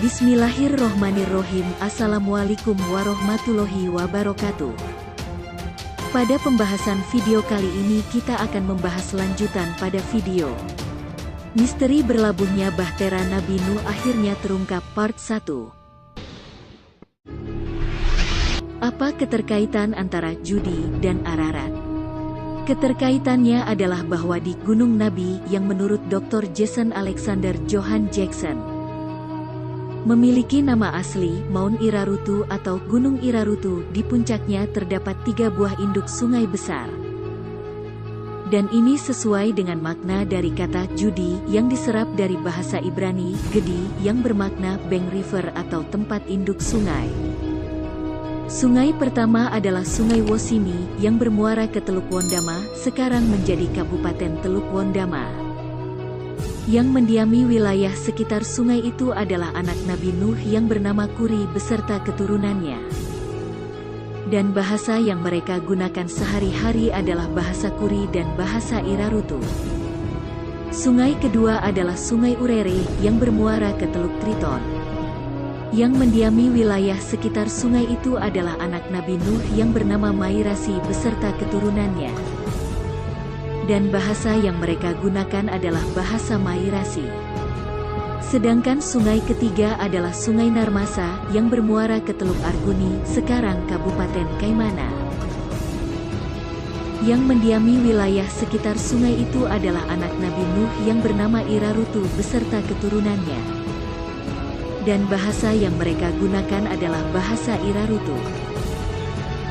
Bismillahirrohmanirrohim. Assalamualaikum warahmatullahi wabarakatuh. Pada pembahasan video kali ini kita akan membahas lanjutan pada video misteri berlabuhnya Bahtera Nabi Nuh akhirnya terungkap part 1. Apa keterkaitan antara Judi dan Ararat? Keterkaitannya adalah bahwa di Gunung Nabi yang menurut Dr. Jason Alexander Johann Jackson memiliki nama asli Mount Irarutu atau Gunung Irarutu, di puncaknya terdapat 3 buah induk sungai besar. Dan ini sesuai dengan makna dari kata Judi yang diserap dari bahasa Ibrani, Gedi, yang bermakna bank river atau tempat induk sungai. Sungai pertama adalah Sungai Wosimi yang bermuara ke Teluk Wondama, sekarang menjadi Kabupaten Teluk Wondama. Yang mendiami wilayah sekitar sungai itu adalah anak Nabi Nuh yang bernama Kuri beserta keturunannya. Dan bahasa yang mereka gunakan sehari-hari adalah bahasa Kuri dan bahasa Irarutu. Sungai kedua adalah Sungai Urere yang bermuara ke Teluk Triton. Yang mendiami wilayah sekitar sungai itu adalah anak Nabi Nuh yang bernama Mairasi beserta keturunannya. Dan bahasa yang mereka gunakan adalah bahasa Mairasi. Sedangkan sungai ketiga adalah Sungai Narmasa yang bermuara ke Teluk Arguni, sekarang Kabupaten Kaimana. Yang mendiami wilayah sekitar sungai itu adalah anak Nabi Nuh yang bernama Irarutu beserta keturunannya. Dan bahasa yang mereka gunakan adalah bahasa Irarutu.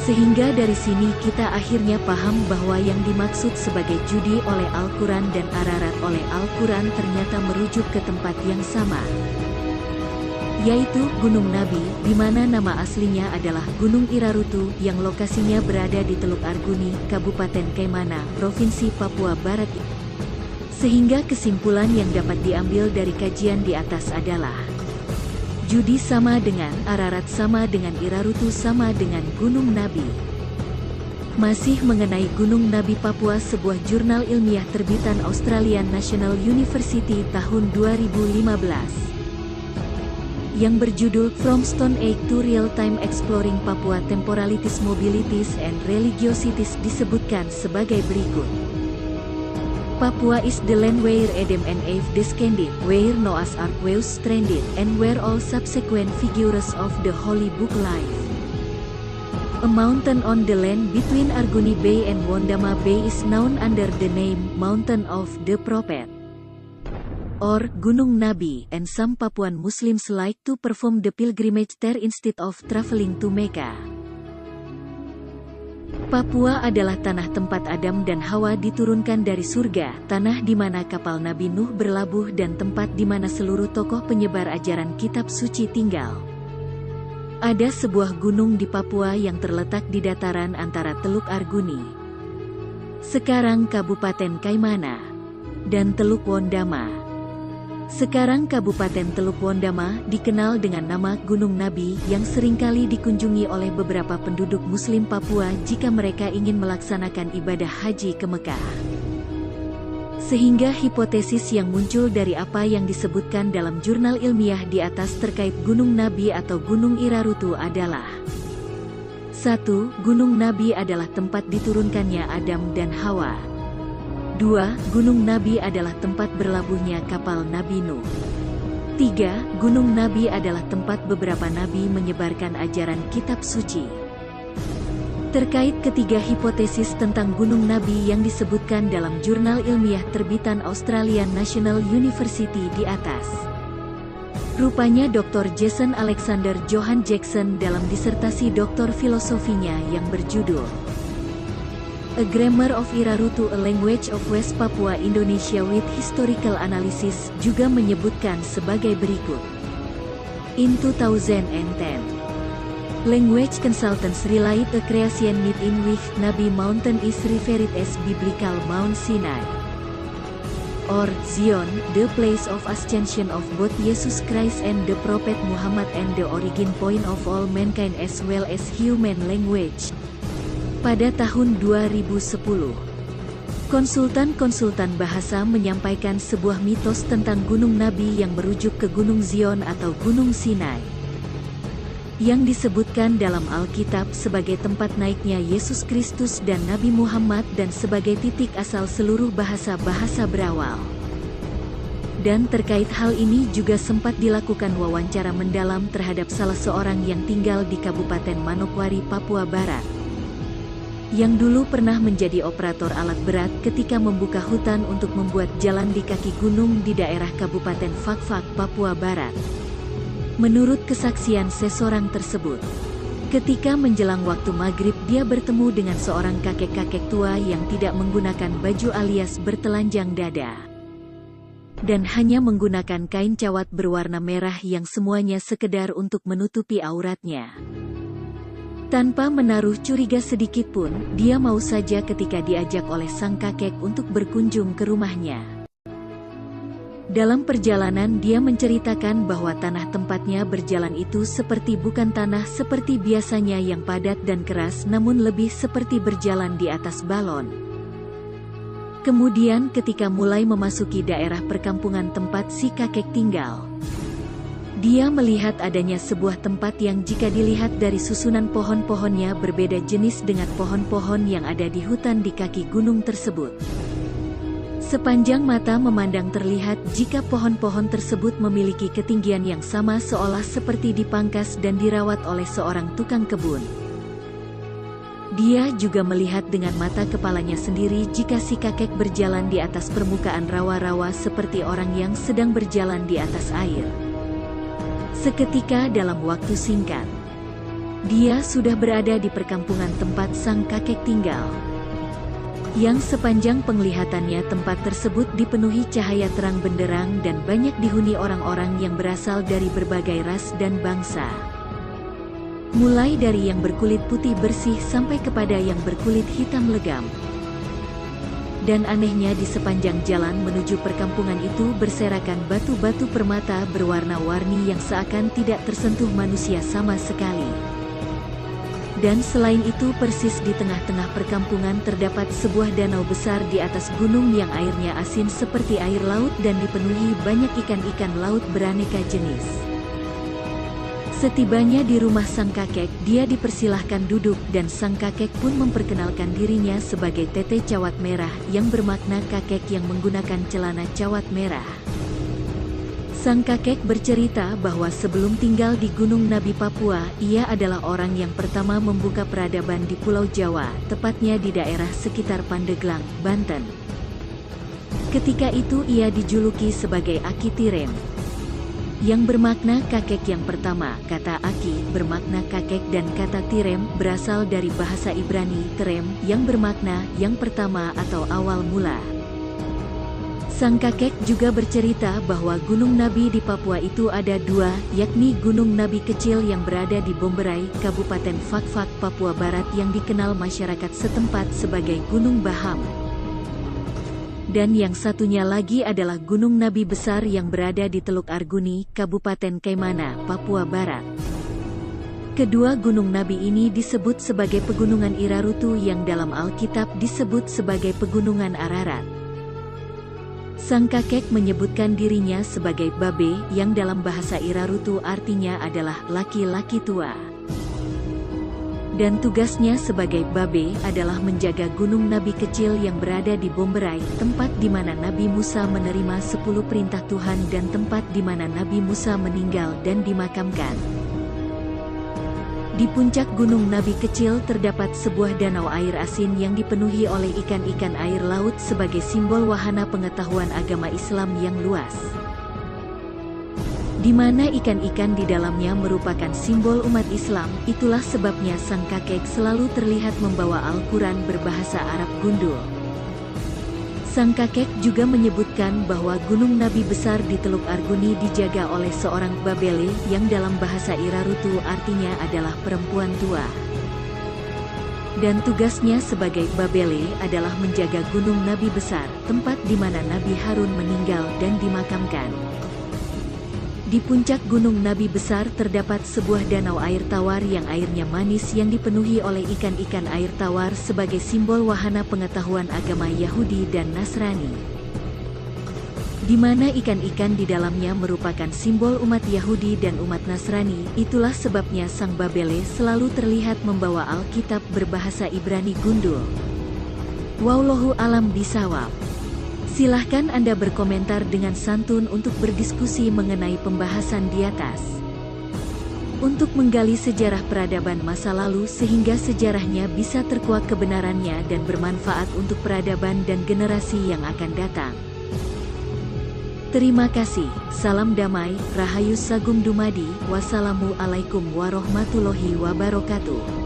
Sehingga dari sini kita akhirnya paham bahwa yang dimaksud sebagai Judi oleh Al-Quran dan Ararat oleh Al-Quran ternyata merujuk ke tempat yang sama, yaitu Gunung Nabi, di mana nama aslinya adalah Gunung Irarutu yang lokasinya berada di Teluk Arguni, Kabupaten Kaimana, Provinsi Papua Barat. Sehingga kesimpulan yang dapat diambil dari kajian di atas adalah Judi sama dengan Ararat sama dengan Irarutu sama dengan Gunung Nabi. Masih mengenai Gunung Nabi Papua, sebuah jurnal ilmiah terbitan Australian National University tahun 2015 yang berjudul From Stone Age to Real Time Exploring Papua Temporalities, Mobilities and Religiosities disebutkan sebagai berikut. Papua is the land where Adam and Eve descended, where Noah's Ark was stranded, and where all subsequent figures of the Holy Book live. A mountain on the land between Arguni Bay and Wondama Bay is known under the name Mountain of the Prophet, or Gunung Nabi, and some Papuan Muslims like to perform the pilgrimage there instead of traveling to Mecca. Papua adalah tanah tempat Adam dan Hawa diturunkan dari surga, tanah di mana kapal Nabi Nuh berlabuh dan tempat di mana seluruh tokoh penyebar ajaran kitab suci tinggal. Ada sebuah gunung di Papua yang terletak di dataran antara Teluk Arguni, sekarang Kabupaten Kaimana, dan Teluk Wondama, sekarang Kabupaten Teluk Wondama, dikenal dengan nama Gunung Nabi yang seringkali dikunjungi oleh beberapa penduduk Muslim Papua jika mereka ingin melaksanakan ibadah haji ke Mekah. Sehingga hipotesis yang muncul dari apa yang disebutkan dalam jurnal ilmiah di atas terkait Gunung Nabi atau Gunung Irarutu adalah 1. Gunung Nabi adalah tempat diturunkannya Adam dan Hawa. 2. Gunung Nabi adalah tempat berlabuhnya kapal Nabi Nuh. 3. Gunung Nabi adalah tempat beberapa nabi menyebarkan ajaran kitab suci. Terkait ketiga hipotesis tentang Gunung Nabi yang disebutkan dalam jurnal ilmiah terbitan Australian National University di atas, rupanya Dr. Jason Alexander Johann Jackson dalam disertasi doktor filosofinya yang berjudul A Grammar of Irarutu, a Language of West Papua Indonesia with Historical Analysis juga menyebutkan sebagai berikut. In 2010, language consultants relied a creation myth in which Nabi Mountain is referred as biblical Mount Sinai, or Zion, the place of ascension of both Jesus Christ and the Prophet Muhammad and the origin point of all mankind as well as human language. Pada tahun 2010, Konsultan-konsultan bahasa menyampaikan sebuah mitos tentang Gunung Nabi yang merujuk ke Gunung Zion atau Gunung Sinai, yang disebutkan dalam Alkitab sebagai tempat naiknya Yesus Kristus dan Nabi Muhammad dan sebagai titik asal seluruh bahasa-bahasa berawal. Dan terkait hal ini juga sempat dilakukan wawancara mendalam terhadap salah seorang yang tinggal di Kabupaten Manokwari, Papua Barat, yang dulu pernah menjadi operator alat berat ketika membuka hutan untuk membuat jalan di kaki gunung di daerah Kabupaten Fakfak, Papua Barat. Menurut kesaksian seseorang tersebut, ketika menjelang waktu maghrib dia bertemu dengan seorang kakek-kakek tua yang tidak menggunakan baju alias bertelanjang dada, dan hanya menggunakan kain cawat berwarna merah yang semuanya sekedar untuk menutupi auratnya. Tanpa menaruh curiga sedikit pun, dia mau saja ketika diajak oleh sang kakek untuk berkunjung ke rumahnya. Dalam perjalanan dia menceritakan bahwa tanah tempatnya berjalan itu seperti bukan tanah seperti biasanya yang padat dan keras, namun lebih seperti berjalan di atas balon. Kemudian ketika mulai memasuki daerah perkampungan tempat si kakek tinggal, dia melihat adanya sebuah tempat yang jika dilihat dari susunan pohon-pohonnya berbeda jenis dengan pohon-pohon yang ada di hutan di kaki gunung tersebut. Sepanjang mata memandang terlihat jika pohon-pohon tersebut memiliki ketinggian yang sama seolah seperti dipangkas dan dirawat oleh seorang tukang kebun. Dia juga melihat dengan mata kepalanya sendiri jika si kakek berjalan di atas permukaan rawa-rawa seperti orang yang sedang berjalan di atas air. Seketika dalam waktu singkat, dia sudah berada di perkampungan tempat sang kakek tinggal, yang sepanjang penglihatannya tempat tersebut dipenuhi cahaya terang benderang dan banyak dihuni orang-orang yang berasal dari berbagai ras dan bangsa. Mulai dari yang berkulit putih bersih sampai kepada yang berkulit hitam legam. Dan anehnya di sepanjang jalan menuju perkampungan itu berserakan batu-batu permata berwarna-warni yang seakan tidak tersentuh manusia sama sekali. Dan selain itu persis di tengah-tengah perkampungan terdapat sebuah danau besar di atas gunung yang airnya asin seperti air laut dan dipenuhi banyak ikan-ikan laut beraneka jenis. Setibanya di rumah sang kakek, dia dipersilahkan duduk dan sang kakek pun memperkenalkan dirinya sebagai Tete Cawat Merah yang bermakna kakek yang menggunakan celana cawat merah. Sang kakek bercerita bahwa sebelum tinggal di Gunung Nabi Papua, ia adalah orang yang pertama membuka peradaban di Pulau Jawa, tepatnya di daerah sekitar Pandeglang, Banten. Ketika itu ia dijuluki sebagai Aki Tirem, yang bermakna kakek yang pertama. Kata Aki bermakna kakek dan kata Tirem berasal dari bahasa Ibrani terem yang bermakna yang pertama atau awal mula. Sang kakek juga bercerita bahwa Gunung Nabi di Papua itu ada dua, yakni Gunung Nabi Kecil yang berada di Bomberai, Kabupaten Fakfak, Papua Barat yang dikenal masyarakat setempat sebagai Gunung Baham. Dan yang satunya lagi adalah Gunung Nabi Besar yang berada di Teluk Arguni, Kabupaten Kaimana, Papua Barat. Kedua gunung Nabi ini disebut sebagai Pegunungan Irarutu yang dalam Alkitab disebut sebagai Pegunungan Ararat. Sang kakek menyebutkan dirinya sebagai Babe yang dalam bahasa Irarutu artinya adalah laki-laki tua. Dan tugasnya sebagai Babe adalah menjaga Gunung Nabi Kecil yang berada di Bomberai, tempat di mana Nabi Musa menerima 10 perintah Tuhan dan tempat di mana Nabi Musa meninggal dan dimakamkan. Di puncak Gunung Nabi Kecil terdapat sebuah danau air asin yang dipenuhi oleh ikan-ikan air laut sebagai simbol wahana pengetahuan agama Islam yang luas, di mana ikan-ikan di dalamnya merupakan simbol umat Islam. Itulah sebabnya sang kakek selalu terlihat membawa Al-Quran berbahasa Arab gundul. Sang kakek juga menyebutkan bahwa Gunung Nabi Besar di Teluk Arguni dijaga oleh seorang Babele yang dalam bahasa Irarutu artinya adalah perempuan tua. Dan tugasnya sebagai Babele adalah menjaga Gunung Nabi Besar, tempat di mana Nabi Harun meninggal dan dimakamkan. Di puncak Gunung Nabi Besar terdapat sebuah danau air tawar yang airnya manis yang dipenuhi oleh ikan-ikan air tawar sebagai simbol wahana pengetahuan agama Yahudi dan Nasrani. Di mana ikan-ikan di dalamnya merupakan simbol umat Yahudi dan umat Nasrani, itulah sebabnya Sang Babele selalu terlihat membawa Alkitab berbahasa Ibrani gundul. Wallahu alam bisawab. Silahkan Anda berkomentar dengan santun untuk berdiskusi mengenai pembahasan di atas. Untuk menggali sejarah peradaban masa lalu sehingga sejarahnya bisa terkuak kebenarannya dan bermanfaat untuk peradaban dan generasi yang akan datang. Terima kasih, salam damai, rahayu sagum dumadi, wassalamualaikum warahmatullahi wabarakatuh.